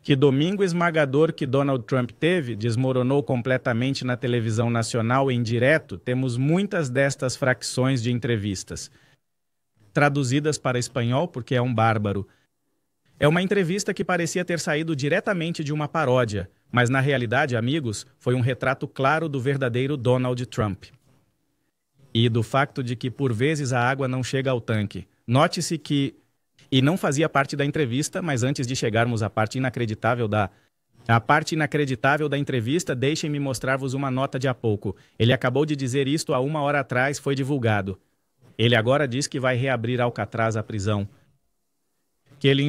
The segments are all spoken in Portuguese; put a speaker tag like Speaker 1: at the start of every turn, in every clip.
Speaker 1: Que domingo esmagador que Donald Trump teve, desmoronou completamente na televisão nacional em direto, temos muitas destas fracções de entrevistas. Traduzidas para espanhol porque é um bárbaro. É uma entrevista que parecia ter saído diretamente de uma paródia, mas na realidade, amigos, foi um retrato claro do verdadeiro Donald Trump. E do facto de que por vezes a água não chega ao tanque. Note-se que... E não fazia parte da entrevista, mas antes de chegarmos à parte inacreditável da entrevista, deixem-me mostrar-vos uma nota de há pouco. Ele acabou de dizer isto há 1 hora atrás, foi divulgado. Ele agora diz que vai reabrir Alcatraz à prisão. Que ele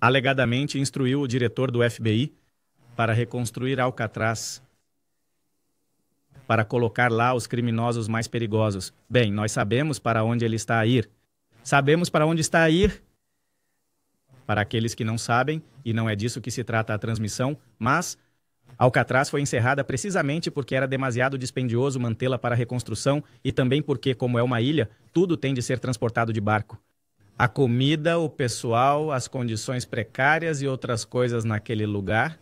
Speaker 1: alegadamente instruiu o diretor do FBI para reconstruir Alcatraz, para colocar lá os criminosos mais perigosos. Bem, nós sabemos para onde ele está a ir. Sabemos para onde está a ir. Para aqueles que não sabem, e não é disso que se trata a transmissão, mas Alcatraz foi encerrada precisamente porque era demasiado dispendioso mantê-la para a reconstrução e também porque, como é uma ilha, tudo tem de ser transportado de barco. A comida, o pessoal, as condições precárias e outras coisas naquele lugar.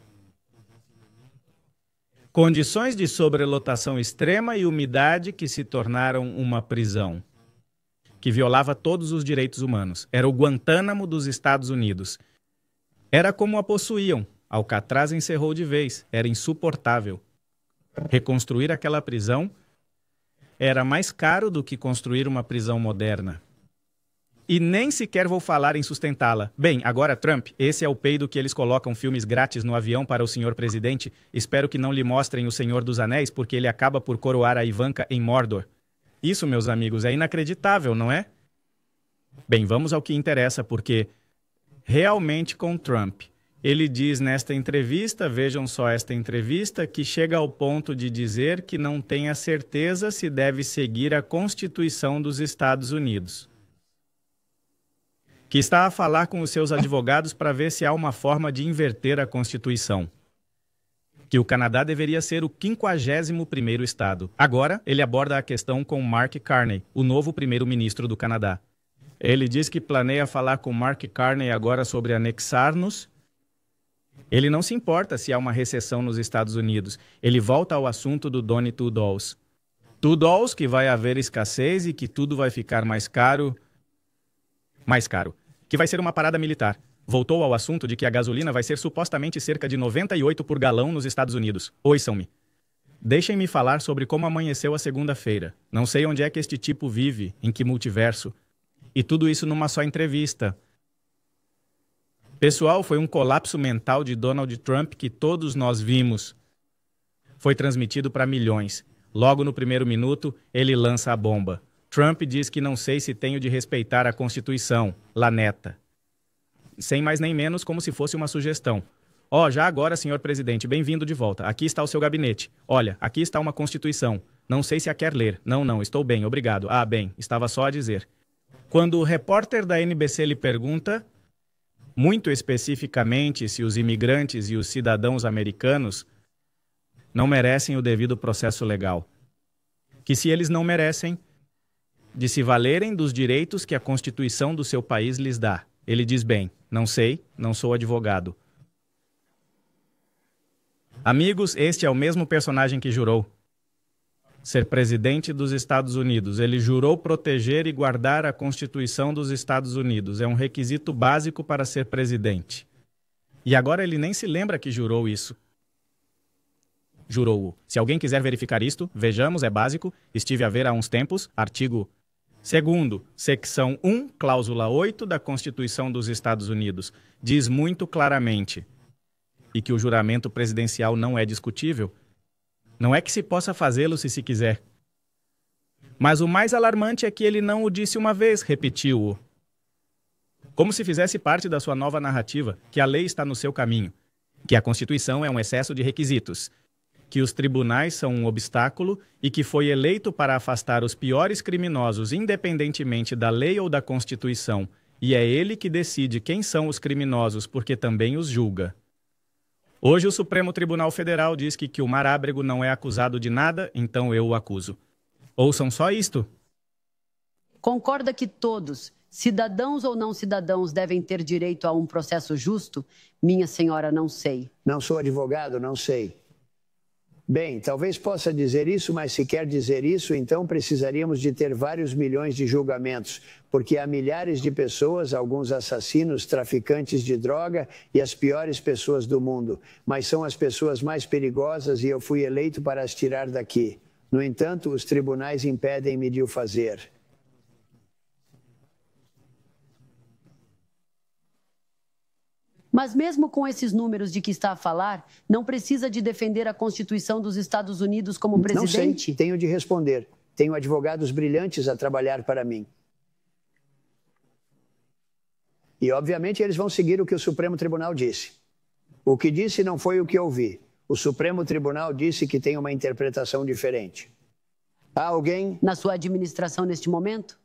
Speaker 1: Condições de sobrelotação extrema e umidade que se tornaram uma prisão, que violava todos os direitos humanos. Era o Guantánamo dos Estados Unidos. Era como a possuíam. Alcatraz encerrou de vez. Era insuportável. Reconstruir aquela prisão era mais caro do que construir uma prisão moderna. E nem sequer vou falar em sustentá-la. Bem, agora Trump, esse é o peido que eles colocam filmes grátis no avião para o senhor presidente. Espero que não lhe mostrem o Senhor dos Anéis, porque ele acaba por coroar a Ivanka em Mordor. Isso, meus amigos, é inacreditável, não é? Bem, vamos ao que interessa, porque realmente com Trump, ele diz nesta entrevista, vejam só esta entrevista, que chega ao ponto de dizer que não tem a certeza se deve seguir a Constituição dos Estados Unidos. Que está a falar com os seus advogados para ver se há uma forma de inverter a Constituição. Que o Canadá deveria ser o 51º estado. Agora, ele aborda a questão com Mark Carney, o novo primeiro-ministro do Canadá. Ele diz que planeia falar com Mark Carney agora sobre anexar-nos. Ele não se importa se há uma recessão nos Estados Unidos. Ele volta ao assunto do Donny Two Dolls. Two Dolls, que vai haver escassez e que tudo vai ficar mais caro. Que vai ser uma parada militar. Voltou ao assunto de que a gasolina vai ser supostamente cerca de 98 por galão nos Estados Unidos. Ouçam-me. Deixem-me falar sobre como amanheceu a segunda-feira. Não sei onde é que este tipo vive, em que multiverso. E tudo isso numa só entrevista. Pessoal, foi um colapso mental de Donald Trump que todos nós vimos. Foi transmitido para milhões. Logo no primeiro minuto, ele lança a bomba. Trump diz que não sei se tenho de respeitar a Constituição. Laneta. Sem mais nem menos, como se fosse uma sugestão. Já agora, senhor presidente, bem-vindo de volta. Aqui está o seu gabinete. Olha, aqui está uma Constituição. Não sei se a quer ler. Não, estou bem, obrigado. Bem, estava só a dizer. Quando o repórter da NBC lhe pergunta, muito especificamente, se os imigrantes e os cidadãos americanos não merecem o devido processo legal. Que se eles não merecem, de se valerem dos direitos que a Constituição do seu país lhes dá. Ele diz bem, não sei, não sou advogado. Amigos, este é o mesmo personagem que jurou ser presidente dos Estados Unidos. Ele jurou proteger e guardar a Constituição dos Estados Unidos. É um requisito básico para ser presidente. E agora ele nem se lembra que jurou isso. Jurou-o. Se alguém quiser verificar isto, vejamos, é básico. Estive a ver há uns tempos, artigo 2º, secção 1, cláusula 8 da Constituição dos Estados Unidos. Diz muito claramente e que o juramento presidencial não é discutível. Não é que se possa fazê-lo se quiser. Mas o mais alarmante é que ele não o disse uma vez, repetiu-o. Como se fizesse parte da sua nova narrativa, que a lei está no seu caminho, que a Constituição é um excesso de requisitos, que os tribunais são um obstáculo e que foi eleito para afastar os piores criminosos independentemente da lei ou da Constituição, e é ele que decide quem são os criminosos porque também os julga. Hoje o Supremo Tribunal Federal diz que o Marábrego não é acusado de nada, então eu o acuso. Ouçam só isto.
Speaker 2: Concorda que todos, cidadãos ou não cidadãos, devem ter direito a um processo justo? Minha senhora, não sei.
Speaker 3: Não sou advogado, não sei. Bem, talvez possa dizer isso, mas se quer dizer isso, então precisaríamos de ter vários milhões de julgamentos, porque há milhares de pessoas, alguns assassinos, traficantes de droga e as piores pessoas do mundo, mas são as pessoas mais perigosas e eu fui eleito para as tirar daqui. No entanto, os tribunais impedem-me de o fazer.
Speaker 2: Mas mesmo com esses números de que está a falar, não precisa de defender a Constituição dos Estados Unidos como presidente?
Speaker 3: Não sei, tenho de responder. Tenho advogados brilhantes a trabalhar para mim. E, obviamente, eles vão seguir o que o Supremo Tribunal disse. O que disse não foi o que ouvi. O Supremo Tribunal disse que tem uma interpretação diferente. Há alguém...
Speaker 2: Na sua administração neste momento?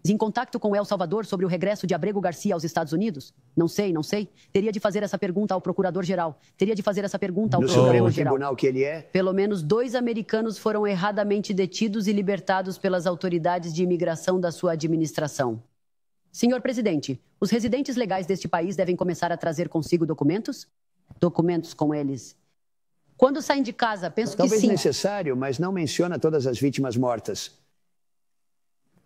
Speaker 2: Em contato com El Salvador sobre o regresso de Abrego Garcia aos Estados Unidos? Não sei, não sei. Teria de fazer essa pergunta ao Procurador-Geral. Teria de fazer essa pergunta ao Procurador-Geral.
Speaker 3: No Supremo Tribunal que ele é?
Speaker 2: Pelo menos 2 americanos foram erradamente detidos e libertados pelas autoridades de imigração da sua administração. Senhor presidente, os residentes legais deste país devem começar a trazer consigo documentos? Documentos com eles. Quando saem de casa, penso que sim.
Speaker 3: Talvez necessário, mas não menciona todas as vítimas mortas.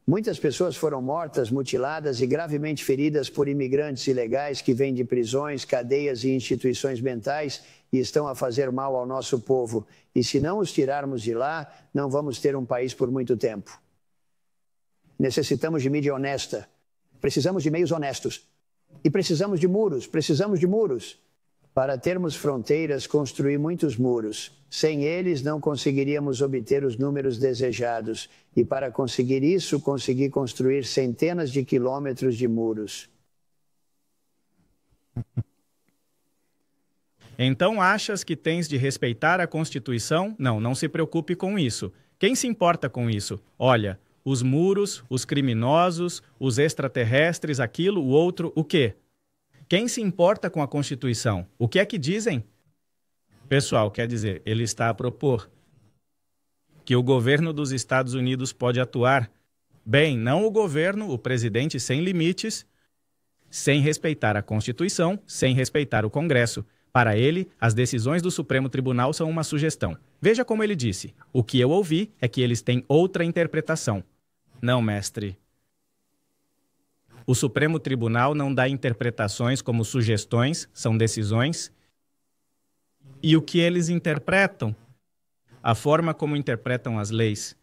Speaker 3: Muitas pessoas foram mortas, mutiladas e gravemente feridas por imigrantes ilegais que vêm de prisões, cadeias e instituições mentais e estão a fazer mal ao nosso povo. E se não os tirarmos de lá, não vamos ter um país por muito tempo. Necessitamos de mídia honesta. Precisamos de meios honestos. E precisamos de muros, Para termos fronteiras, construir muitos muros. Sem eles, não conseguiríamos obter os números desejados. E para conseguir isso, consegui construir centenas de quilômetros de muros.
Speaker 1: Então achas que tens de respeitar a Constituição? Não, não se preocupe com isso. Quem se importa com isso? Olha, os muros, os criminosos, os extraterrestres, aquilo, o outro, o quê? Quem se importa com a Constituição? O que é que dizem? Pessoal, quer dizer, ele está a propor que o governo dos Estados Unidos pode atuar. Bem, não o governo, o presidente sem limites, sem respeitar a Constituição, sem respeitar o Congresso. Para ele, as decisões do Supremo Tribunal são uma sugestão. Veja como ele disse. O que eu ouvi é que eles têm outra interpretação. Não, mestre. O Supremo Tribunal não dá interpretações como sugestões, são decisões. E o que eles interpretam, a forma como interpretam as leis,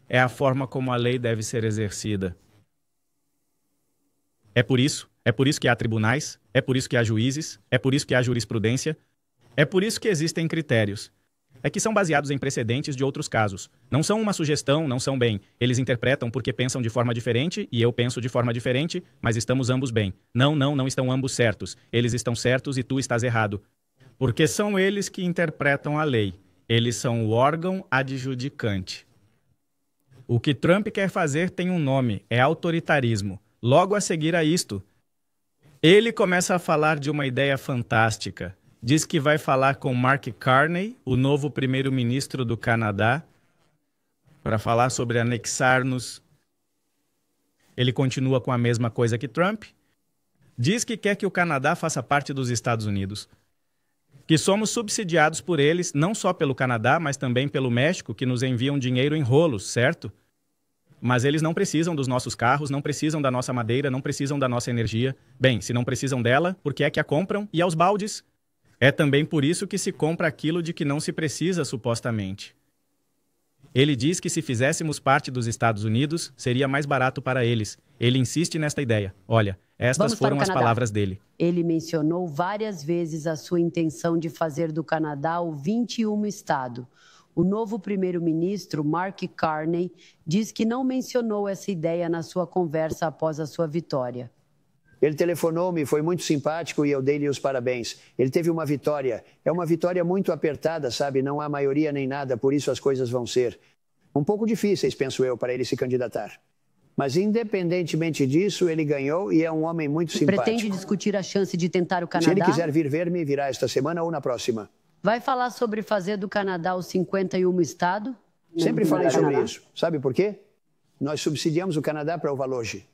Speaker 1: é a forma como a lei deve ser exercida. É por isso que há tribunais, é por isso que há juízes, é por isso que há jurisprudência, é por isso que existem critérios. É que são baseados em precedentes de outros casos. Não são uma sugestão, não são bem. Eles interpretam porque pensam de forma diferente e eu penso de forma diferente, mas estamos ambos bem. Não estão ambos certos. Eles estão certos e tu estás errado. Porque são eles que interpretam a lei. Eles são o órgão adjudicante. O que Trump quer fazer tem um nome, é autoritarismo. Logo a seguir a isto, ele começa a falar de uma ideia fantástica. Diz que vai falar com Mark Carney, o novo primeiro-ministro do Canadá, para falar sobre anexar-nos. Ele continua com a mesma coisa que Trump. Diz que quer que o Canadá faça parte dos Estados Unidos. Que somos subsidiados por eles, não só pelo Canadá, mas também pelo México, que nos enviam dinheiro em rolos, certo? Mas eles não precisam dos nossos carros, não precisam da nossa madeira, não precisam da nossa energia. Bem, se não precisam dela, por que é que a compram? E aos baldes? É também por isso que se compra aquilo de que não se precisa, supostamente. Ele diz que se fizéssemos parte dos Estados Unidos, seria mais barato para eles. Ele insiste nesta ideia. Olha, estas foram as palavras dele.
Speaker 2: Ele mencionou várias vezes a sua intenção de fazer do Canadá o 21º estado. O novo primeiro-ministro, Mark Carney, diz que não mencionou essa ideia na sua conversa após a sua vitória.
Speaker 3: Ele telefonou-me, foi muito simpático e eu dei-lhe os parabéns. Ele teve uma vitória. É uma vitória muito apertada, sabe? Não há maioria nem nada, por isso as coisas vão ser um pouco difíceis, penso eu, para ele se candidatar. Mas, independentemente disso, ele ganhou e é um homem muito simpático.
Speaker 2: Pretende discutir a chance de tentar o Canadá?
Speaker 3: Se ele quiser vir ver-me, virá esta semana ou na próxima.
Speaker 2: Vai falar sobre fazer do Canadá o 51º estado?
Speaker 3: Sempre falei sobre isso. Sabe por quê? Nós subsidiamos o Canadá para o valor de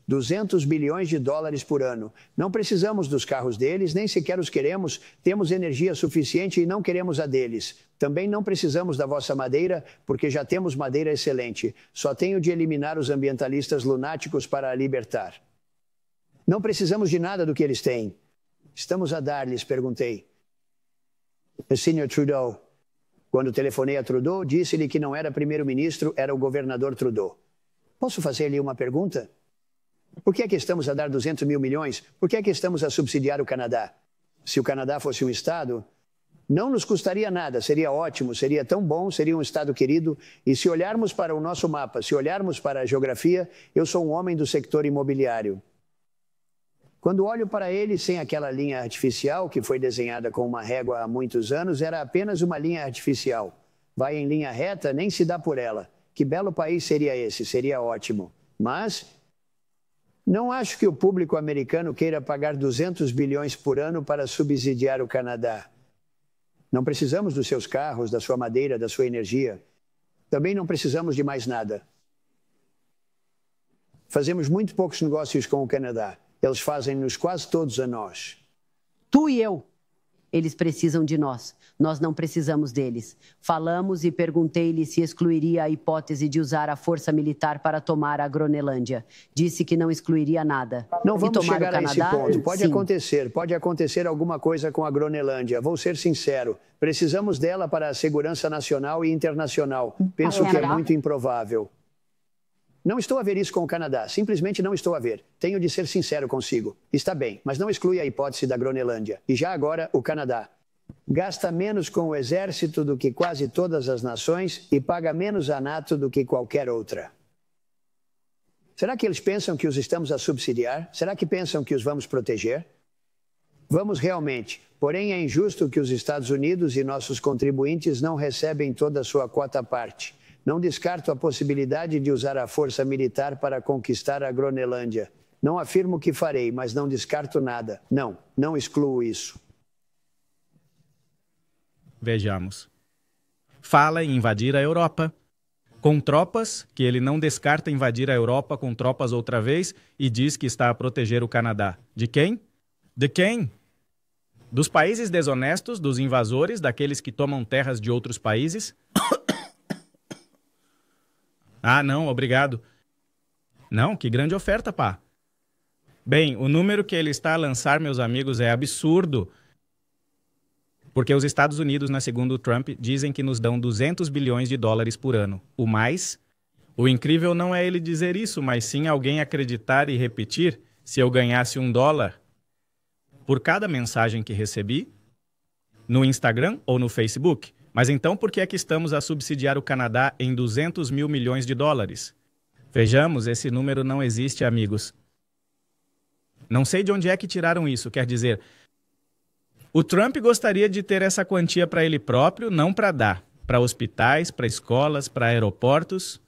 Speaker 3: 200 bilhões de dólares por ano. Não precisamos dos carros deles, nem sequer os queremos. Temos energia suficiente e não queremos a deles. Também não precisamos da vossa madeira, porque já temos madeira excelente. Só tenho de eliminar os ambientalistas lunáticos para a libertar. Não precisamos de nada do que eles têm. Estamos a dar-lhes, perguntei. O Sr. Trudeau. Quando telefonei a Trudeau, disse-lhe que não era primeiro-ministro, era o governador Trudeau. Posso fazer-lhe uma pergunta? Por que é que estamos a dar 200 mil milhões? Por que é que estamos a subsidiar o Canadá? Se o Canadá fosse um estado, não nos custaria nada, seria ótimo, seria tão bom, seria um estado querido. E se olharmos para o nosso mapa, se olharmos para a geografia, eu sou um homem do sector imobiliário. Quando olho para ele sem aquela linha artificial, que foi desenhada com uma régua há muitos anos, era apenas uma linha artificial. Vai em linha reta, nem se dá por ela. Que belo país seria esse, seria ótimo. Mas não acho que o público americano queira pagar 200 bilhões por ano para subsidiar o Canadá. Não precisamos dos seus carros, da sua madeira, da sua energia. Também não precisamos de mais nada. Fazemos muito poucos negócios com o Canadá. Eles fazem-nos quase todos a nós.
Speaker 2: Tu e eu. Eles precisam de nós. Nós não precisamos deles. Falamos e perguntei-lhe se excluiria a hipótese de usar a força militar para tomar a Groenlândia. Disse que não excluiria nada.
Speaker 3: Não vamos chegar
Speaker 2: Canadá,
Speaker 3: a esse ponto.
Speaker 2: sim.
Speaker 3: Pode acontecer alguma coisa com a Groenlândia. Vou ser sincero. Precisamos dela para a segurança nacional e internacional. Penso que é muito improvável. Não estou a ver isso com o Canadá. Simplesmente não estou a ver. Tenho de ser sincero consigo. Está bem, mas não exclui a hipótese da Groenlândia. E já agora, o Canadá. Gasta menos com o exército do que quase todas as nações e paga menos a NATO do que qualquer outra. Será que eles pensam que os estamos a subsidiar? Será que pensam que os vamos proteger? Vamos realmente. Porém, é injusto que os Estados Unidos e nossos contribuintes não recebem toda a sua quota à parte. Não descarto a possibilidade de usar a força militar para conquistar a Groenlândia. Não afirmo que farei, mas não descarto nada. Não excluo isso.
Speaker 1: Vejamos. Fala em invadir a Europa com tropas, que ele não descarta invadir a Europa com tropas outra vez e diz que está a proteger o Canadá. De quem? De quem? Dos países desonestos, dos invasores, daqueles que tomam terras de outros países? Ah, não, obrigado. Não, que grande oferta, pá. Bem, o número que ele está a lançar, meus amigos, é absurdo. Porque os Estados Unidos, segundo o Trump, dizem que nos dão 200 bilhões de dólares por ano. O mais? O incrível não é ele dizer isso, mas sim alguém acreditar e repetir. Se eu ganhasse $1 por cada mensagem que recebi, no Instagram ou no Facebook. Mas então por que é que estamos a subsidiar o Canadá em 200 mil milhões de dólares? Vejamos, esse número não existe, amigos. Não sei de onde é que tiraram isso, quer dizer, o Trump gostaria de ter essa quantia para ele próprio, não para dar, para hospitais, para escolas, para aeroportos.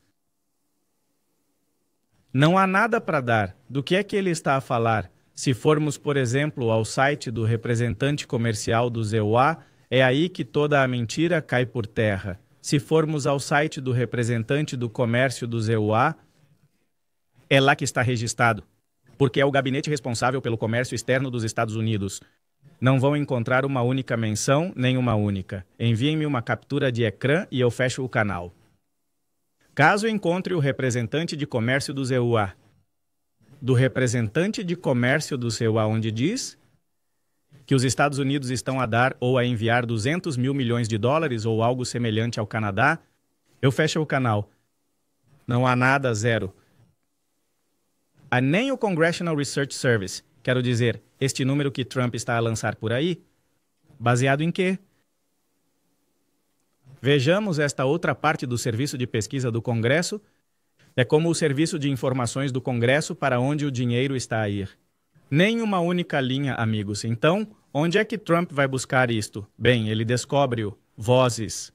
Speaker 1: Não há nada para dar. Do que é que ele está a falar? Se formos, por exemplo, ao site do representante comercial do ZEUA, é aí que toda a mentira cai por terra. Se formos ao site do representante do comércio do ZEUA, é lá que está registrado, porque é o gabinete responsável pelo comércio externo dos Estados Unidos. Não vão encontrar uma única menção, nem uma única. Enviem-me uma captura de ecrã e eu fecho o canal. Caso encontre o representante de comércio do ZEUA, do representante de comércio do ZEUA, onde diz que os Estados Unidos estão a dar ou a enviar 200 mil milhões de dólares ou algo semelhante ao Canadá, eu fecho o canal. Não há nada, zero. Há nem o Congressional Research Service, quero dizer, este número que Trump está a lançar por aí, baseado em quê? Vejamos esta outra parte do serviço de pesquisa do Congresso. É como o serviço de informações do Congresso para onde o dinheiro está a ir. Nem uma única linha, amigos. Então, onde é que Trump vai buscar isto? Bem, ele descobre-o. Vozes.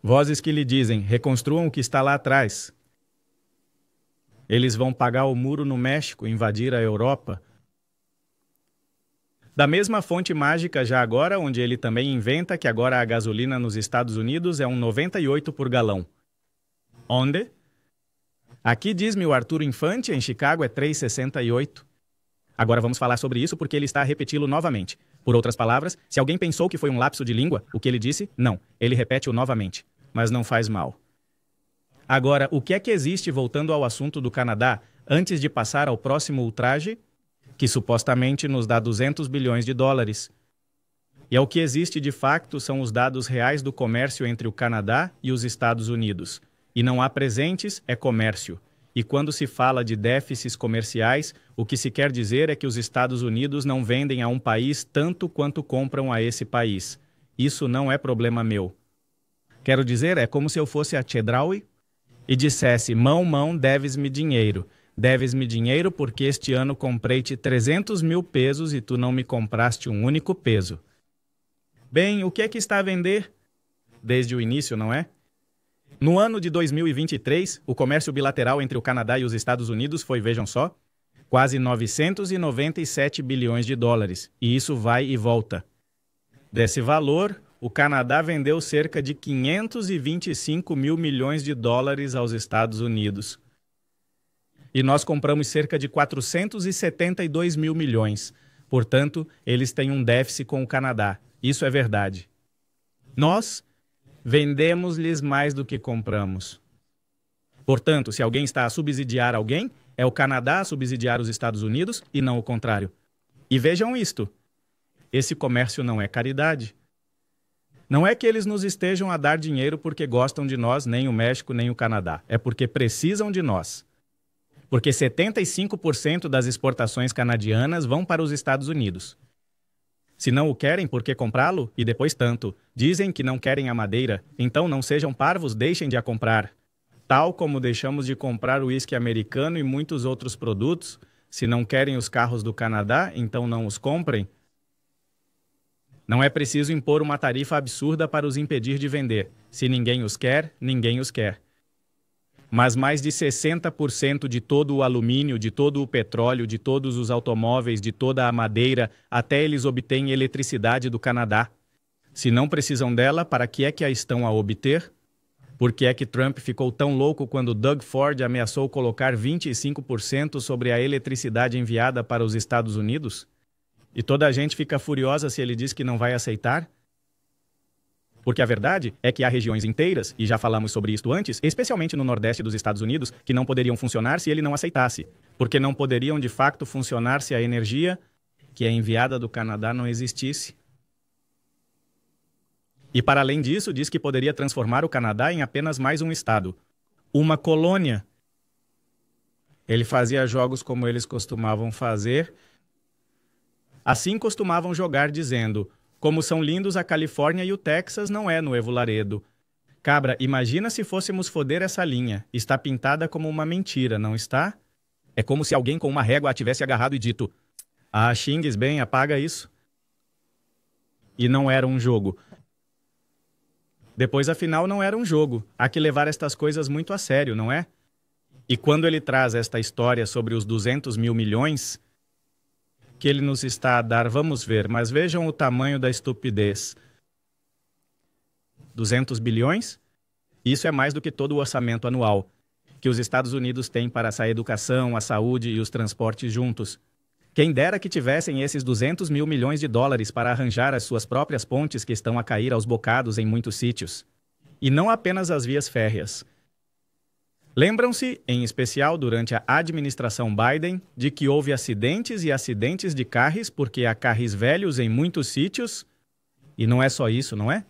Speaker 1: Vozes que lhe dizem, reconstruam o que está lá atrás. Eles vão pagar o muro no México, invadir a Europa. Da mesma fonte mágica já agora, onde ele também inventa que agora a gasolina nos Estados Unidos é 1,98 por galão. Onde? Aqui diz-me o Arturo Infante, em Chicago é 3,68. Agora vamos falar sobre isso porque ele está a repeti-lo novamente. Por outras palavras, se alguém pensou que foi um lapso de língua, o que ele disse, não. Ele repete-o novamente. Mas não faz mal. Agora, o que é que existe, voltando ao assunto do Canadá, antes de passar ao próximo ultraje, que supostamente nos dá 200 bilhões de dólares? E o que existe de facto são os dados reais do comércio entre o Canadá e os Estados Unidos. E não há presentes, é comércio. E quando se fala de déficits comerciais, o que se quer dizer é que os Estados Unidos não vendem a um país tanto quanto compram a esse país. Isso não é problema meu. Quero dizer, é como se eu fosse a Chedraui e dissesse, mão, deves-me dinheiro. Deves-me dinheiro porque este ano comprei-te 300 mil pesos e tu não me compraste um único peso. Bem, o que é que está a vender? Desde o início, não é? No ano de 2023, o comércio bilateral entre o Canadá e os Estados Unidos foi, vejam só, quase 997 bilhões de dólares. E isso vai e volta. Desse valor, o Canadá vendeu cerca de 525 mil milhões de dólares aos Estados Unidos. E nós compramos cerca de 472 mil milhões. Portanto, eles têm um déficit com o Canadá. Isso é verdade. Nós vendemos-lhes mais do que compramos. Portanto, se alguém está a subsidiar alguém, é o Canadá a subsidiar os Estados Unidos e não o contrário. E vejam isto. Esse comércio não é caridade. Não é que eles nos estejam a dar dinheiro porque gostam de nós, nem o México, nem o Canadá. É porque precisam de nós. Porque 75% das exportações canadianas vão para os Estados Unidos. Se não o querem, por que comprá-lo? E depois tanto. Dizem que não querem a madeira, então não sejam parvos, deixem de a comprar. Tal como deixamos de comprar o uísque americano e muitos outros produtos, se não querem os carros do Canadá, então não os comprem. Não é preciso impor uma tarifa absurda para os impedir de vender. Se ninguém os quer, ninguém os quer. Mas mais de 60% de todo o alumínio, de todo o petróleo, de todos os automóveis, de toda a madeira, até eles obtêm eletricidade do Canadá. Se não precisam dela, para que é que a estão a obter? Por que é que Trump ficou tão louco quando Doug Ford ameaçou colocar 25% sobre a eletricidade enviada para os Estados Unidos? E toda a gente fica furiosa se ele diz que não vai aceitar? Porque a verdade é que há regiões inteiras, e já falamos sobre isto antes, especialmente no Nordeste dos Estados Unidos, que não poderiam funcionar se ele não aceitasse. Porque não poderiam de fato funcionar se a energia que é enviada do Canadá não existisse. E para além disso, diz que poderia transformar o Canadá em apenas mais um estado. Uma colônia. Ele fazia jogos como eles costumavam fazer. Assim costumavam jogar dizendo... Como são lindos a Califórnia e o Texas, não é Nuevo Laredo. Cabra, imagina se fôssemos foder essa linha. Está pintada como uma mentira, não está? É como se alguém com uma régua a tivesse agarrado e dito: ah, xingues bem, apaga isso. E não era um jogo. Depois, afinal, não era um jogo. Há que levar estas coisas muito a sério, não é? E quando ele traz esta história sobre os 200 mil milhões... que ele nos está a dar, vamos ver, mas vejam o tamanho da estupidez. 200 bilhões? Isso é mais do que todo o orçamento anual que os Estados Unidos têm para a educação, a saúde e os transportes juntos. Quem dera que tivessem esses 200 mil milhões de dólares para arranjar as suas próprias pontes que estão a cair aos bocados em muitos sítios. E não apenas as vias férreas. Lembram-se, em especial durante a administração Biden, de que houve acidentes e acidentes de carros porque há carros velhos em muitos sítios? E não é só isso, não é?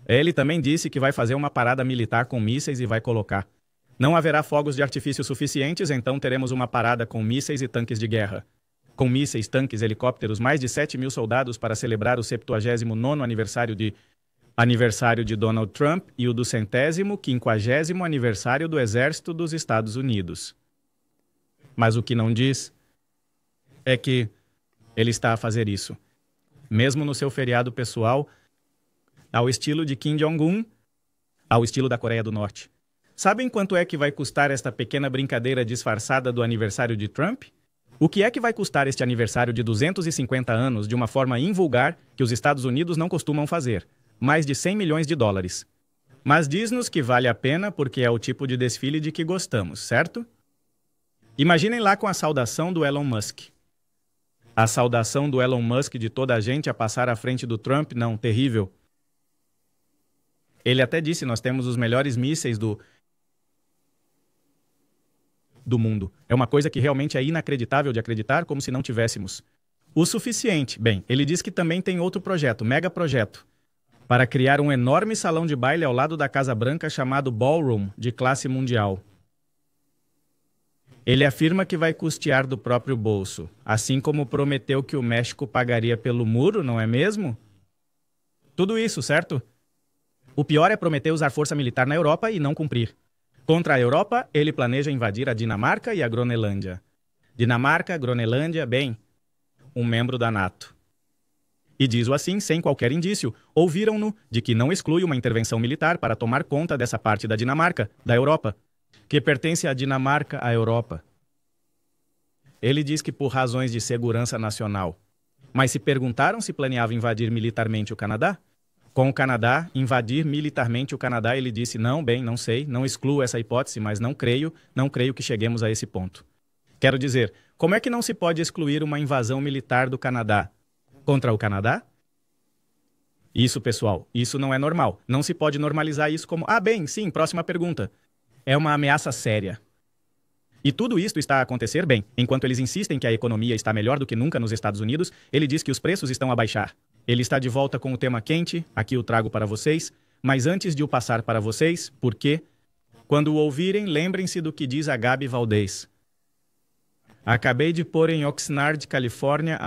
Speaker 1: Ele também disse que vai fazer uma parada militar com mísseis e vai colocar. Não haverá fogos de artifício suficientes, então teremos uma parada com mísseis e tanques de guerra. Com mísseis, tanques, helicópteros, mais de 7 mil soldados para celebrar o 79º aniversário de Donald Trump e o do 150º aniversário do Exército dos Estados Unidos. Mas o que não diz é que ele está a fazer isso, mesmo no seu feriado pessoal, ao estilo de Kim Jong-un, ao estilo da Coreia do Norte. Sabem quanto é que vai custar esta pequena brincadeira disfarçada do aniversário de Trump? O que é que vai custar este aniversário de 250 anos de uma forma invulgar que os Estados Unidos não costumam fazer? Mais de 100 milhões de dólares. Mas diz-nos que vale a pena porque é o tipo de desfile de que gostamos, certo? Imaginem lá com a saudação do Elon Musk. A saudação do Elon Musk de toda a gente a passar à frente do Trump, não, terrível. Ele até disse, nós temos os melhores mísseis do mundo. É uma coisa que realmente é inacreditável de acreditar, como se não tivéssemos. O suficiente. Bem, ele diz que também tem outro projeto, mega projeto, para criar um enorme salão de baile ao lado da Casa Branca chamado Ballroom, de classe mundial. Ele afirma que vai custear do próprio bolso, assim como prometeu que o México pagaria pelo muro, não é mesmo? Tudo isso, certo? O pior é prometer usar força militar na Europa e não cumprir. Contra a Europa, ele planeja invadir a Dinamarca e a Groenlândia. Dinamarca, Groenlândia, bem, um membro da NATO. E diz-o assim, sem qualquer indício, ouviram-no de que não exclui uma intervenção militar para tomar conta dessa parte da Dinamarca, da Europa, que pertence à Dinamarca à Europa. Ele diz que por razões de segurança nacional. Mas se perguntaram se planeava invadir militarmente o Canadá? Com o Canadá, invadir militarmente o Canadá, ele disse, não, bem, não sei, não excluo essa hipótese, mas não creio que cheguemos a esse ponto. Quero dizer, como é que não se pode excluir uma invasão militar do Canadá contra o Canadá? Isso, pessoal, isso não é normal. Não se pode normalizar isso como, bem, sim, próxima pergunta. É uma ameaça séria. E tudo isto está a acontecer, bem, enquanto eles insistem que a economia está melhor do que nunca nos Estados Unidos, ele diz que os preços estão a baixar. Ele está de volta com o tema quente, aqui o trago para vocês, mas antes de o passar para vocês, por quê? Quando o ouvirem, lembrem-se do que diz a Gabi Valdez. Acabei de pôr em Oxnard, Califórnia,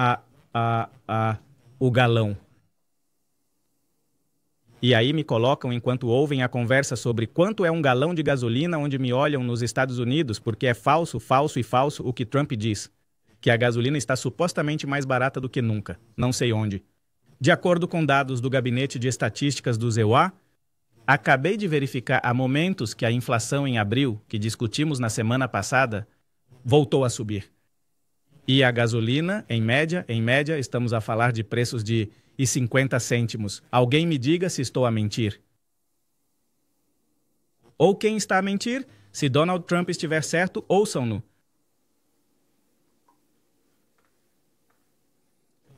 Speaker 1: o galão. E aí me colocam enquanto ouvem a conversa sobre quanto é um galão de gasolina onde me olham nos Estados Unidos, porque é falso, falso e falso o que Trump diz. Que a gasolina está supostamente mais barata do que nunca. Não sei onde. De acordo com dados do Gabinete de Estatísticas do ZEUA, acabei de verificar há momentos que a inflação em abril, que discutimos na semana passada, voltou a subir. E a gasolina, em média, estamos a falar de preços de 50 cêntimos. Alguém me diga se estou a mentir. Ou quem está a mentir? Se Donald Trump estiver certo, ouçam-no.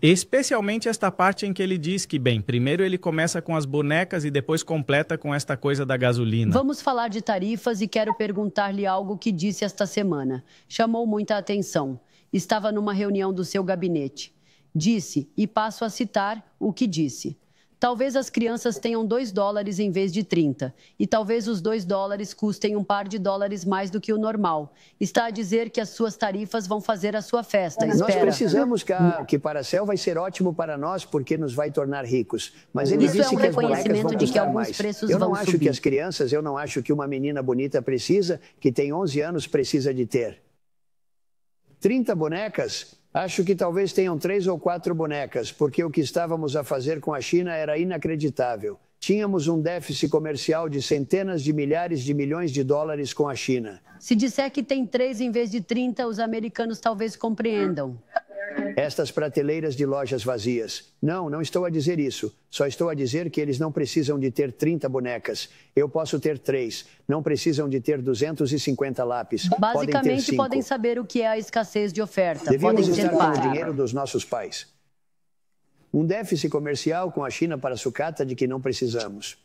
Speaker 1: Especialmente esta parte em que ele diz que, bem, primeiro ele começa com as bonecas e depois completa com esta coisa da gasolina.
Speaker 2: Vamos falar de tarifas e quero perguntar-lhe algo que disse esta semana. Chamou muita atenção. Estava numa reunião do seu gabinete. Disse, e passo a citar o que disse. Talvez as crianças tenham $2 em vez de 30. E talvez os $2 custem um par de dólares mais do que o normal. Está a dizer que as suas tarifas vão fazer a sua festa.
Speaker 3: Nós precisamos que Paracel vai ser ótimo para nós porque nos vai tornar ricos. Mas ele disse que as bonecas vão custar mais. Eu não acho que as crianças, eu não acho que uma menina bonita precisa, que tem 11 anos, precisa de ter 30 bonecas. Acho que talvez tenham 3 ou 4 bonecas, porque o que estávamos a fazer com a China era inacreditável. Tínhamos um déficit comercial de centenas de milhares de milhões de dólares com a China.
Speaker 2: Se disser que tem 3 em vez de 30, os americanos talvez compreendam.
Speaker 3: Estas prateleiras de lojas vazias. Não estou a dizer isso. Só estou a dizer que eles não precisam de ter 30 bonecas. Eu posso ter 3. Não precisam de ter 250 lápis.
Speaker 2: Basicamente, podem saber o que é a escassez de oferta.
Speaker 3: Devíamos estar com o dinheiro dos nossos pais. Um déficit comercial com a China para sucata de que não precisamos.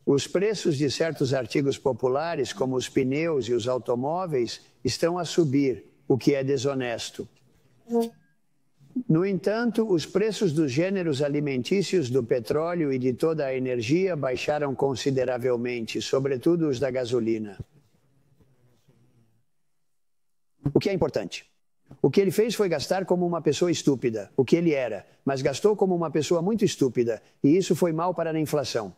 Speaker 3: Os preços de certos artigos populares, como os pneus e os automóveis, estão a subir, o que é desonesto. No entanto, os preços dos gêneros alimentícios, do petróleo e de toda a energia baixaram consideravelmente, sobretudo os da gasolina. O que é importante? O que ele fez foi gastar como uma pessoa estúpida, o que ele era, mas gastou como uma pessoa muito estúpida, e isso foi mal para a inflação.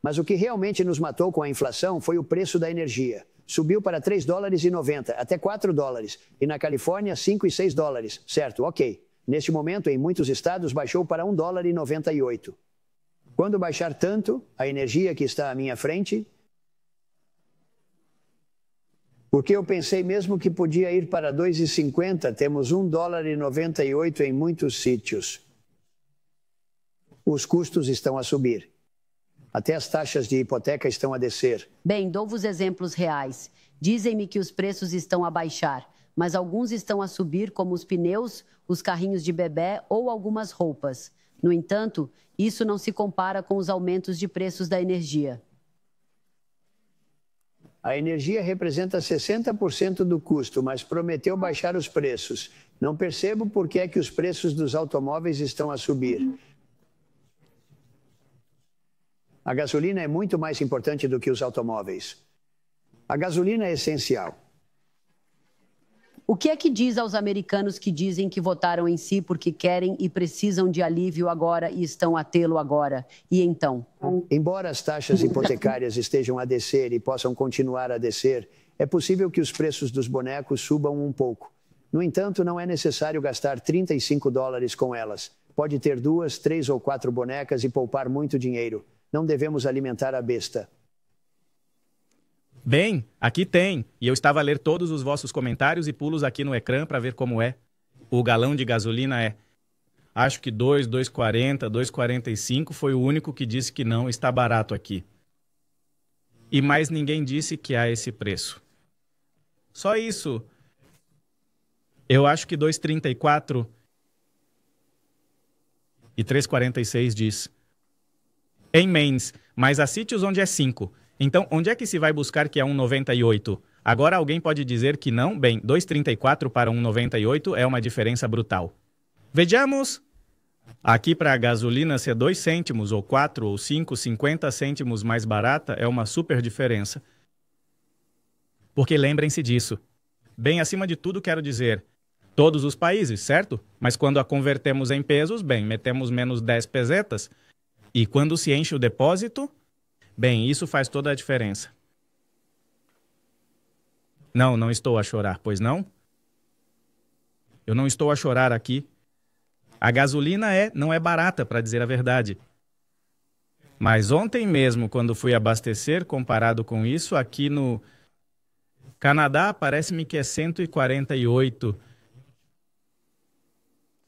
Speaker 3: Mas o que realmente nos matou com a inflação foi o preço da energia. Subiu para $3,90, até $4, e na Califórnia $5 e $6, certo, ok. Neste momento, em muitos estados, baixou para $1,98. Quando baixar tanto, a energia que está à minha frente, porque eu pensei mesmo que podia ir para $2,50, temos $1,98 em muitos sítios. Os custos estão a subir. Até as taxas de hipoteca estão a descer.
Speaker 2: Bem, dou-vos exemplos reais. Dizem-me que os preços estão a baixar, mas alguns estão a subir, como os pneus, os carrinhos de bebê ou algumas roupas. No entanto, isso não se compara com os aumentos de preços da energia.
Speaker 3: A energia representa 60% do custo, mas prometeu baixar os preços. Não percebo por que é que os preços dos automóveis estão a subir. A gasolina é muito mais importante do que os automóveis. A gasolina é essencial.
Speaker 2: O que é que diz aos americanos que dizem que votaram em si porque querem e precisam de alívio agora e estão a tê-lo agora? E então?
Speaker 3: Embora as taxas hipotecárias estejam a descer e possam continuar a descer, é possível que os preços dos bonecos subam um pouco. No entanto, não é necessário gastar $35 com elas. Pode ter 2, 3 ou 4 bonecas e poupar muito dinheiro. Não devemos alimentar a besta.
Speaker 1: Bem, aqui tem. E eu estava a ler todos os vossos comentários e pulos aqui no ecrã para ver como é. O galão de gasolina é, acho que 2,40, 2,45 foi o único que disse que não, está barato aqui. E mais ninguém disse que há esse preço. Só isso. Eu acho que 2,34 e 3,46 diz. Em Mains, mas há sítios onde é 5. Então, onde é que se vai buscar que é 1,98? Agora alguém pode dizer que não? Bem, 2,34 para 1,98 é uma diferença brutal. Vejamos. Aqui para a gasolina ser 2 cêntimos, ou 4, ou 5, 50 cêntimos mais barata é uma super diferença. Porque lembrem-se disso. Bem, acima de tudo quero dizer, todos os países, certo? Mas quando a convertemos em pesos, bem, metemos menos 10 pesetas. E quando se enche o depósito... Bem, isso faz toda a diferença. Não estou a chorar, pois não? Eu não estou a chorar aqui. A gasolina não é barata, para dizer a verdade. Mas ontem mesmo, quando fui abastecer, comparado com isso, aqui no Canadá, parece-me que é 148.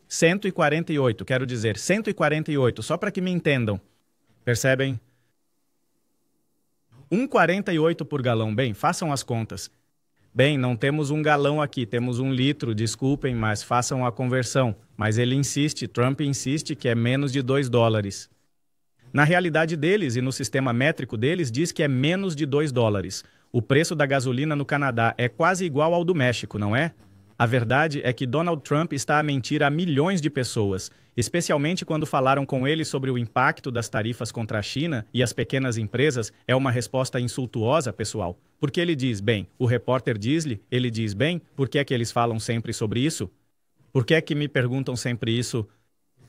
Speaker 1: 148, quero dizer, 148, só para que me entendam. Percebem? 1,48 por galão. Bem, façam as contas. Bem, não temos um galão aqui, temos 1 litro, desculpem, mas façam a conversão. Mas ele insiste, Trump insiste que é menos de $2. Na realidade deles e no sistema métrico deles, diz que é menos de $2. O preço da gasolina no Canadá é quase igual ao do México, não é? A verdade é que Donald Trump está a mentir a milhões de pessoas, especialmente quando falaram com ele sobre o impacto das tarifas contra a China e as pequenas empresas. É uma resposta insultuosa, pessoal. Porque ele diz, bem, o repórter diz-lhe, ele diz, bem, por que é que eles falam sempre sobre isso? Por que é que me perguntam sempre isso?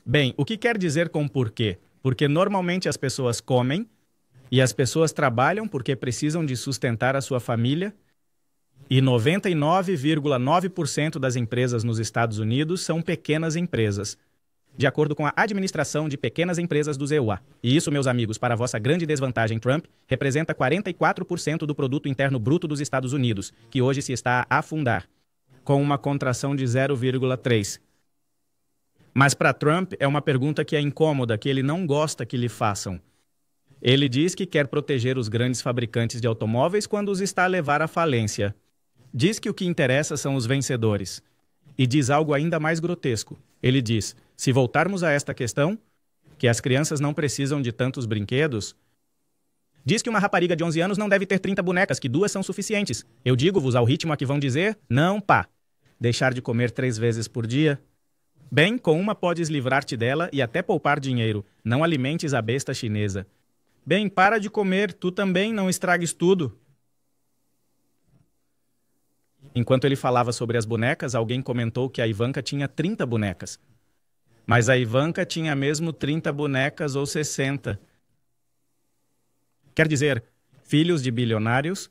Speaker 1: Bem, o que quer dizer com porquê? Porque normalmente as pessoas comem e as pessoas trabalham porque precisam de sustentar a sua família. E 99,9% das empresas nos Estados Unidos são pequenas empresas, de acordo com a Administração de Pequenas Empresas do ZEUA. E isso, meus amigos, para a vossa grande desvantagem, Trump, representa 44% do produto interno bruto dos Estados Unidos, que hoje se está a afundar, com uma contração de 0,3%. Mas para Trump é uma pergunta que é incômoda, que ele não gosta que lhe façam. Ele diz que quer proteger os grandes fabricantes de automóveis quando os está a levar à falência. Diz que o que interessa são os vencedores. E diz algo ainda mais grotesco. Ele diz, se voltarmos a esta questão, que as crianças não precisam de tantos brinquedos, diz que uma rapariga de 11 anos não deve ter 30 bonecas, que 2 são suficientes. Eu digo-vos ao ritmo a que vão dizer, não, pá. Deixar de comer 3 vezes por dia? Bem, com uma podes livrar-te dela e até poupar dinheiro. Não alimentes a besta chinesa. Bem, para de comer, tu também não estragues tudo. Enquanto ele falava sobre as bonecas, alguém comentou que a Ivanka tinha 30 bonecas. Mas a Ivanka tinha mesmo 30 bonecas ou 60. Quer dizer, filhos de bilionários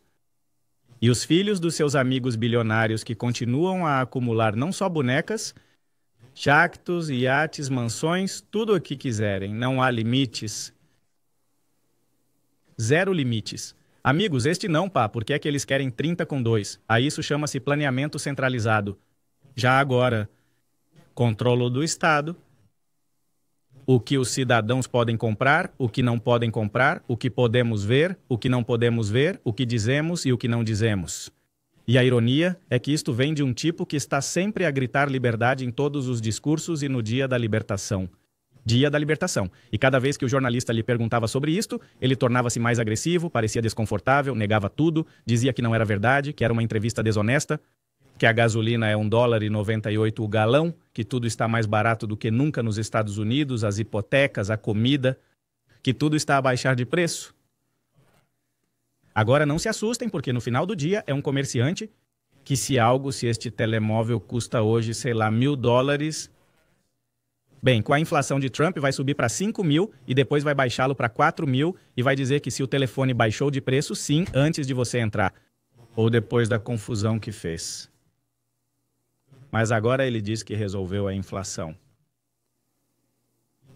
Speaker 1: e os filhos dos seus amigos bilionários que continuam a acumular não só bonecas, jactos, iates, mansões, tudo o que quiserem. Não há limites. 0 limites. Amigos, este não, pá, porque é que eles querem 30 com 2? A isso chama-se planeamento centralizado. Já agora, controlo do Estado o que os cidadãos podem comprar, o que não podem comprar, o que podemos ver, o que não podemos ver, o que dizemos e o que não dizemos. E a ironia é que isto vem de um tipo que está sempre a gritar liberdade em todos os discursos e no dia da libertação. Dia da libertação. E cada vez que o jornalista lhe perguntava sobre isto, ele tornava-se mais agressivo, parecia desconfortável, negava tudo, dizia que não era verdade, que era uma entrevista desonesta, que a gasolina é $1,98 o galão, que tudo está mais barato do que nunca nos Estados Unidos, as hipotecas, a comida, que tudo está a baixar de preço. Agora não se assustem, porque no final do dia é um comerciante que se este telemóvel custa hoje, sei lá, $1.000, bem, com a inflação de Trump vai subir para 5.000 e depois vai baixá-lo para 4.000 e vai dizer que se o telefone baixou de preço, sim, antes de você entrar. Ou depois da confusão que fez. Mas agora ele diz que resolveu a inflação.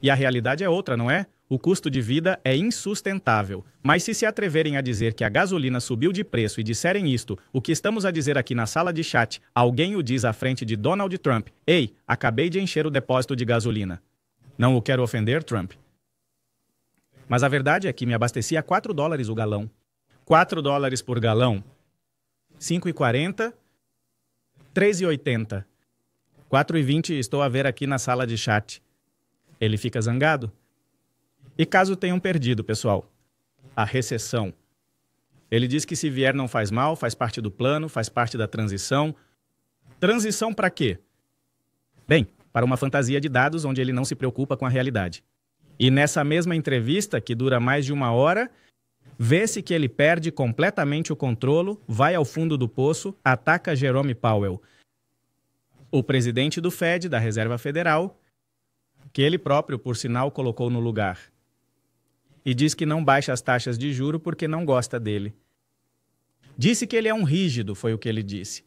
Speaker 1: E a realidade é outra, não é? O custo de vida é insustentável. Mas se atreverem a dizer que a gasolina subiu de preço e disserem isto, o que estamos a dizer aqui na sala de chat, alguém o diz à frente de Donald Trump: ei, acabei de encher o depósito de gasolina. Não o quero ofender, Trump. Mas a verdade é que me abasteci a $4 o galão. $4 por galão. 5,40, 3,80. 4,20 estou a ver aqui na sala de chat. Ele fica zangado. E caso tenham perdido, pessoal, a recessão. Ele diz que se vier não faz mal, faz parte do plano, faz parte da transição. Transição para quê? Bem, para uma fantasia de dados onde ele não se preocupa com a realidade. E nessa mesma entrevista, que dura mais de 1 hora, vê-se que ele perde completamente o controle, vai ao fundo do poço, ataca Jerome Powell, o presidente do Fed, da Reserva Federal, que ele próprio, por sinal, colocou no lugar. E diz que não baixa as taxas de juro porque não gosta dele. Disse que ele é um rígido, foi o que ele disse.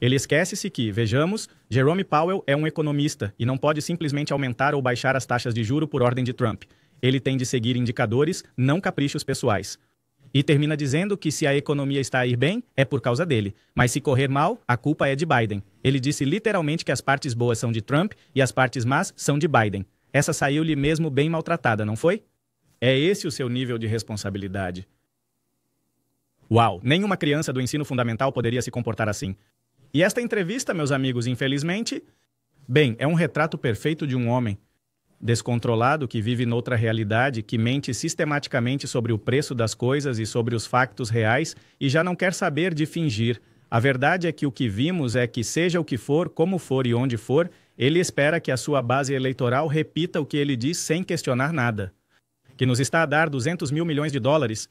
Speaker 1: Ele esquece-se que, vejamos, Jerome Powell é um economista e não pode simplesmente aumentar ou baixar as taxas de juro por ordem de Trump. Ele tem de seguir indicadores, não caprichos pessoais. E termina dizendo que se a economia está a ir bem, é por causa dele. Mas se correr mal, a culpa é de Biden. Ele disse literalmente que as partes boas são de Trump e as partes más são de Biden. Essa saiu-lhe mesmo bem maltratada, não foi? É esse o seu nível de responsabilidade. Uau, nenhuma criança do ensino fundamental poderia se comportar assim. E esta entrevista, meus amigos, infelizmente, bem, é um retrato perfeito de um homem descontrolado que vive noutra realidade, que mente sistematicamente sobre o preço das coisas e sobre os factos reais e já não quer saber de fingir. A verdade é que o que vimos é que, seja o que for, como for e onde for, ele espera que a sua base eleitoral repita o que ele diz sem questionar nada. Que nos está a dar 200 mil milhões de dólares,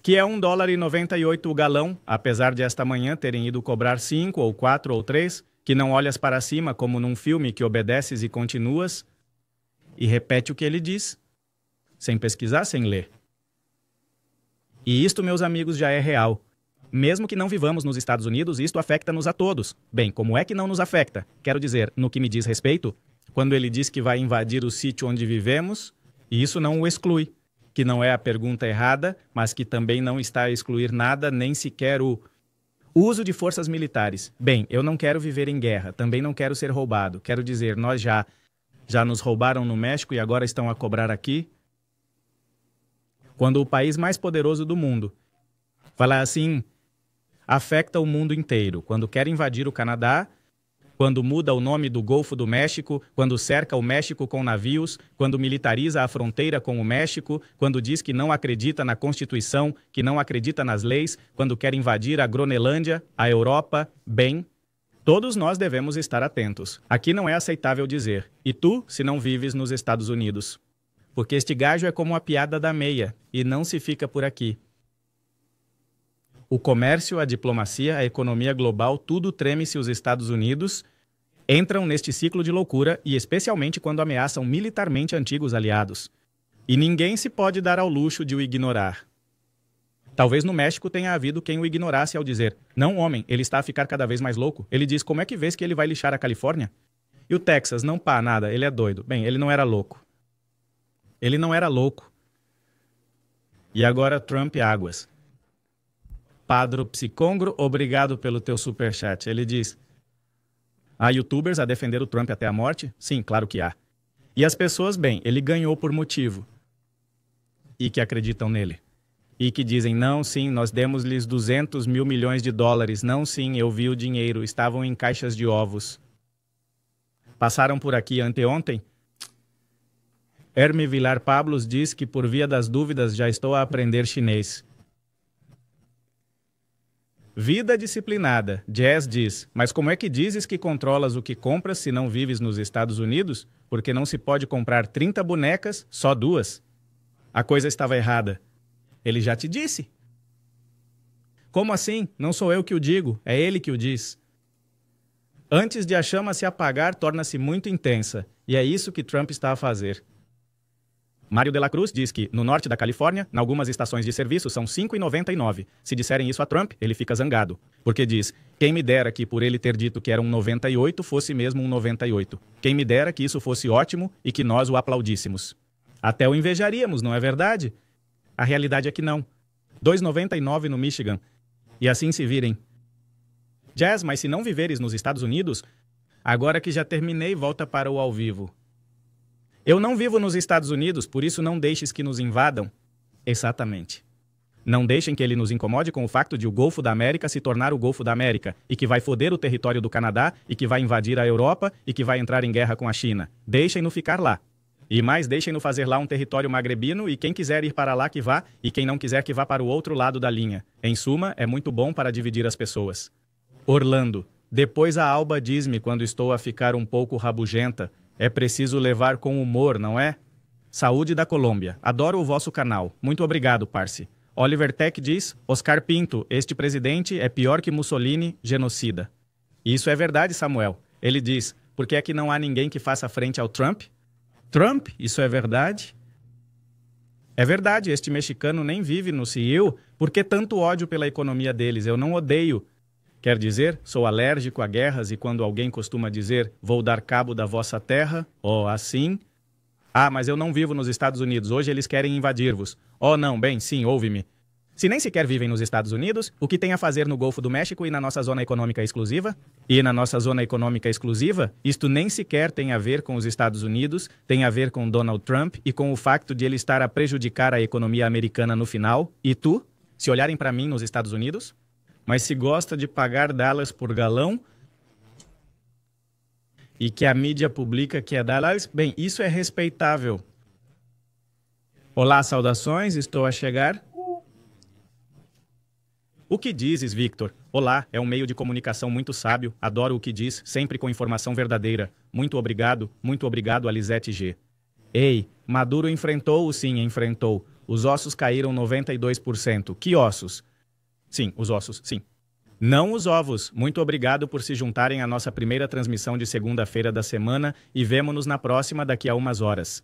Speaker 1: que é $1,98 o galão, apesar de esta manhã terem ido cobrar 5 ou 4 ou 3, que não olhas para cima como num filme que obedeces e continuas, e repete o que ele diz, sem pesquisar, sem ler. E isto, meus amigos, já é real. Mesmo que não vivamos nos Estados Unidos, isto afeta-nos a todos. Bem, como é que não nos afeta? Quero dizer, no que me diz respeito, quando ele diz que vai invadir o sítio onde vivemos, e isso não o exclui, que não é a pergunta errada, mas que também não está a excluir nada, nem sequer o uso de forças militares. Bem, eu não quero viver em guerra, também não quero ser roubado. Quero dizer, nós já nos roubaram no México e agora estão a cobrar aqui. Quando o país mais poderoso do mundo, falar assim, afeta o mundo inteiro. Quando quer invadir o Canadá, quando muda o nome do Golfo do México, quando cerca o México com navios, quando militariza a fronteira com o México, quando diz que não acredita na Constituição, que não acredita nas leis, quando quer invadir a Gronelândia, a Europa, bem, todos nós devemos estar atentos. Aqui não é aceitável dizer, e tu, se não vives nos Estados Unidos. Porque este gajo é como a piada da meia, e não se fica por aqui. O comércio, a diplomacia, a economia global, tudo treme se os Estados Unidos entram neste ciclo de loucura e especialmente quando ameaçam militarmente antigos aliados. E ninguém se pode dar ao luxo de o ignorar. Talvez no México tenha havido quem o ignorasse ao dizer, não, homem, ele está a ficar cada vez mais louco. Ele diz, como é que vês que ele vai lixar a Califórnia? E o Texas, não pá, nada, ele é doido. Bem, ele não era louco. Ele não era louco. E agora Trump águas. Padro Psicongro, obrigado pelo teu superchat. Ele diz, há youtubers a defender o Trump até a morte? Sim, claro que há. E as pessoas, bem, ele ganhou por motivo. E que acreditam nele. E que dizem, não, sim, nós demos-lhes 200 mil milhões de dólares. Não, sim, eu vi o dinheiro. Estavam em caixas de ovos. Passaram por aqui anteontem. Herme Vilar Pablos diz que, por via das dúvidas, já estou a aprender chinês. Vida disciplinada. Jazz diz, mas como é que dizes que controlas o que compras se não vives nos Estados Unidos? Porque não se pode comprar 30 bonecas, só 2. A coisa estava errada. Ele já te disse. Como assim? Não sou eu que o digo, é ele que o diz. Antes de a chama se apagar, torna-se muito intensa. E é isso que Trump está a fazer. Mário de la Cruz diz que, no norte da Califórnia, em algumas estações de serviço, são 5,99. Se disserem isso a Trump, ele fica zangado. Porque diz, quem me dera que por ele ter dito que era um 98, fosse mesmo um 98. Quem me dera que isso fosse ótimo e que nós o aplaudíssemos. Até o invejaríamos, não é verdade? A realidade é que não. 2,99 no Michigan. E assim se virem. Jazz, mas se não viveres nos Estados Unidos, agora que já terminei, volta para o ao vivo. Eu não vivo nos Estados Unidos, por isso não deixes que nos invadam. Exatamente. Não deixem que ele nos incomode com o facto de o Golfo da América se tornar o Golfo da América e que vai foder o território do Canadá e que vai invadir a Europa e que vai entrar em guerra com a China. Deixem-no ficar lá. E mais, deixem-no fazer lá um território magrebino e quem quiser ir para lá que vá e quem não quiser que vá para o outro lado da linha. Em suma, é muito bom para dividir as pessoas. Orlando. Depois a Alba diz-me quando estou a ficar um pouco rabugenta. É preciso levar com humor, não é? Saúde da Colômbia. Adoro o vosso canal. Muito obrigado, parce. Oliver Tech diz, Oscar Pinto, este presidente é pior que Mussolini, genocida. Isso é verdade, Samuel. Ele diz, por que é que não há ninguém que faça frente ao Trump? Trump? Isso é verdade? É verdade, este mexicano nem vive no CIU. Por que tanto ódio pela economia deles? Eu não odeio. Quer dizer, sou alérgico a guerras e quando alguém costuma dizer, vou dar cabo da vossa terra, assim... Ah, mas eu não vivo nos Estados Unidos, hoje eles querem invadir-vos. Oh, não, bem, sim, ouve-me. Se nem sequer vivem nos Estados Unidos, o que tem a fazer no Golfo do México e na nossa zona econômica exclusiva? E na nossa zona econômica exclusiva, isto nem sequer tem a ver com os Estados Unidos, tem a ver com Donald Trump e com o facto de ele estar a prejudicar a economia americana no final. E tu? Se olharem para mim nos Estados Unidos? Mas se gosta de pagar dólares por galão e que a mídia publica que é dólares, bem, isso é respeitável. Olá, saudações, estou a chegar. O que dizes, Victor? Olá, é um meio de comunicação muito sábio, adoro o que diz, sempre com informação verdadeira. Muito obrigado, Alisete G. Ei, Maduro enfrentou, sim, enfrentou. Os ossos caíram 92%. Que ossos? Sim, os ossos, sim. Não os ovos. Muito obrigado por se juntarem à nossa primeira transmissão de segunda-feira da semana e vemo-nos na próxima daqui a umas horas.